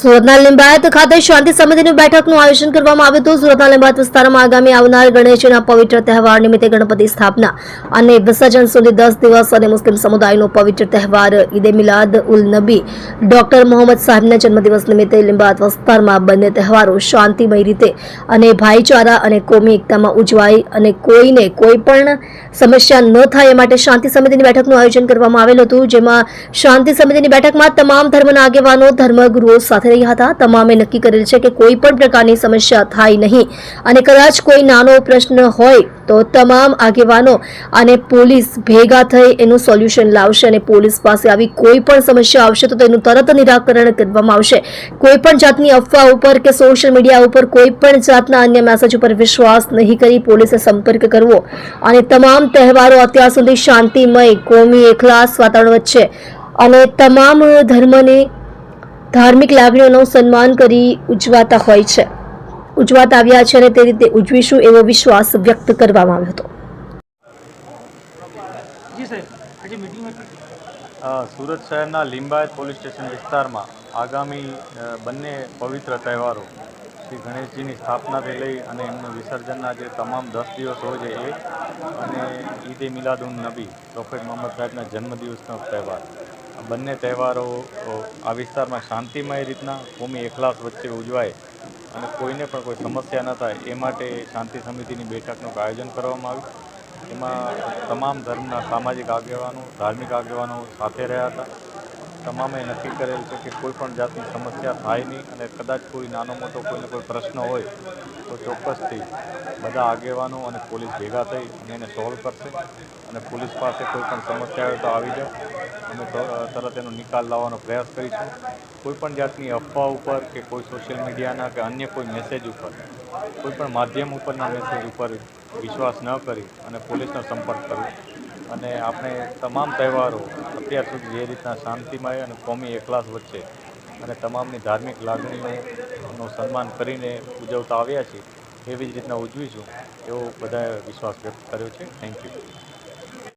સુરતના લિંબાયત ખાતે શાંતિ સમિતિની બેઠકનું આયોજન કરવામાં આવ્યું હતું। સુરતના લિંબાયત વિસ્તારમાં આગામી આવનાર ગણેશજીના પવિત્ર તહેવાર નિમિત્તે ગણપતિ સ્થાપના અને વિસર્જન સુધી 10 દિવસ અને મુસ્લિમ સમુદાયનો પવિત્ર તહેવાર ઈદે મિલાદ ઉલ નબી ડોક્ટર મોહમ્મદ સાહેબના જન્મદિવસ નિમિત્તે લિંબાયત વિસ્તારમાં બંને તહેવારો શાંતિમય રીતે અને ભાઈચારા અને કોમી એકતામાં ઉજવાય અને કોઈને કોઈ પણ સમસ્યા ન થાય એ માટે શાંતિ સમિતિની બેઠકનું આયોજન કરવામાં આવેલું હતું, જેમાં શાંતિ સમિતિની બેઠકમાં તમામ ધર્મના આગેવાનો ધર્મગુરુઓ સાથે રહ્યા હતા। તમામે નક્કી કરેલ છે કે કોઈ પણ પ્રકારની સમસ્યા થાય નહીં અને કદાચ કોઈ નાનો પ્રશ્ન હોય તો તમામ આગેવાનો અને પોલીસ ભેગા થઈ એનું સોલ્યુશન લાવશે અને પોલીસ પાસે આવી કોઈ પણ સમસ્યા આવશે તો તેનું તરત નિરાકરણ કરવામાં આવશે। કોઈ પણ જાતની અફવા ઉપર કે સોશિયલ મીડિયા ઉપર કોઈ પણ જાતના અન્ય મેસેજ ઉપર વિશ્વાસ નહીં કરી પોલીસે સંપર્ક કરવો અને તમામ તહેવારો અત્યાર સુધી શાંતિમય કોમી એકલાસ વાતાવરણ વચ્ચે અને તમામ ધર્મની ધાર્મિક લાગણીઓનું સન્માન કરી ઉજવાતા આવ્યા છે અને તે રીતે ઉજવીશું એવો વિશ્વાસ વ્યક્ત કરવામાં આવ્યો હતો। સુરત શહેરના લિંબાયત પોલીસ સ્ટેશન વિસ્તારમાં આગામી બંને પવિત્ર તહેવારો શ્રી ગણેશજીની સ્થાપનાથી લઈ અને એમનું વિસર્જનના જે તમામ 10 દિવસ હોય છે એ અને ઈદે મિલાદ ઉન નબી પ્રોફેટ મોહમ્મદ સાહેબના જન્મદિવસનો તહેવાર, બંને તહેવારો આ વિસ્તારમાં શાંતિમય રીતના કોમી એકલાસ વચ્ચે ઉજવાય અને કોઈને પણ કોઈ સમસ્યા ન થાય એ માટે શાંતિ સમિતિની બેઠકનું આયોજન કરવામાં આવ્યું। એમાં તમામ ધર્મના સામાજિક આગેવાનો ધાર્મિક આગેવાનો સાથે રહ્યા હતા। તમામે નક્કી કરેલ છે કે કોઈ પણ જાતની સમસ્યા થાય નહીં અને કદાચ કોઈ નાનો મોટો કોઈને કોઈ પ્રશ્ન હોય તો ચોક્કસથી બધા આગેવાનો અને પોલીસ ભેગા થઈ અને એને સોલ્વ કરશે અને પોલીસ પાસે કોઈ પણ સમસ્યા હોય તો આવી જાઓ, અમે તરત એનો નિકાલ લાવવાનો પ્રયાસ કરીશું। કોઈ પણ જાતની અફવા ઉપર કે કોઈ સોશિયલ મીડિયાના કે અન્ય કોઈ મેસેજ ઉપર કોઈ પણ માધ્યમ ઉપરના મેસેજ ઉપર વિશ્વાસ ન કરી અને પોલીસનો સંપર્ક કરવો અને આપણે તમામ તહેવારો અત્યાર સુધી જે રીતના શાંતિમય અને કોમી એકલાસ વચ્ચે અને તમામની ધાર્મિક લાગણીઓનું સન્માન કરીને ઉજવતા આવ્યા છીએ એવી જ રીતના ઉજવીશું એવો બધાએ વિશ્વાસ વ્યક્ત કર્યો છે। Thank you.